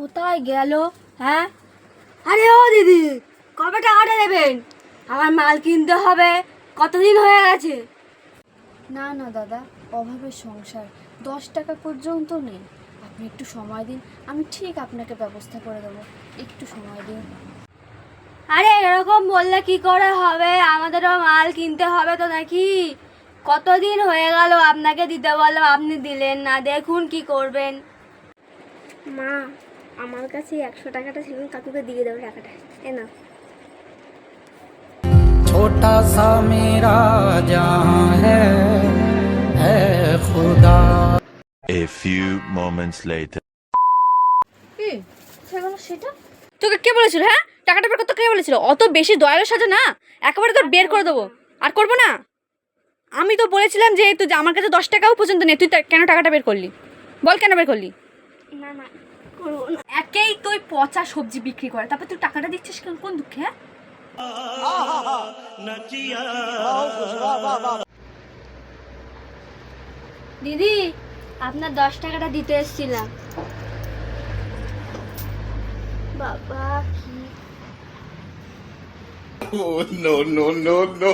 কোথায় গেল? হ্যাঁ, আরে ও দিদি, কবে টাকাটা দেবেন? আমার মাল কিনতে হবে, কতদিন হয়ে গেছে। না না দাদা, অভাবের সংসার, 10 টাকা পর্যন্ত নেই। আপনি একটু সময় দিন, আমি ঠিক আপনাকে ব্যবস্থা করে দেবো। একটু সময় দিন। আরে এরকম বললে কি করে হবে? আমাদেরও মাল কিনতে হবে তো নাকি? কতদিন হয়ে গেল আপনাকে দিতে বললাম, আপনি দিলেন না। দেখুন কি করবেন। মা, আমার কাছে 100 টাকাটা ছিল, কাকুকে দিয়ে দেবো টাকাটা। এ না, छोटा सा मेरा जहां है खुदा। A few moments later. কি সেগুলো সেটা? তোকে কে বলেছিল? হ্যাঁ, টাকাটা বের করতে কে বলেছিল? অত বেশি দয়ালু সাজো না, একেবারে তোর বের করে দেবো। আর করবো না। আমি তো বলেছিলাম যে তুই আমার কাছে 10 টাকাও পর্যন্ত নেই, তুই কেন টাকাটা বের করলি? বল কেন বের করলি? না না, করবো না। একেই তুই পচা সবজি বিক্রি করে, তারপর তুই টাকাটা দিচ্ছিস কোন দুঃখে? হ্যাঁ, দিদি, আপনার 10 টাকাটা দিতে এসেছিলাম। বাবা কি Oh, no, no, no, no.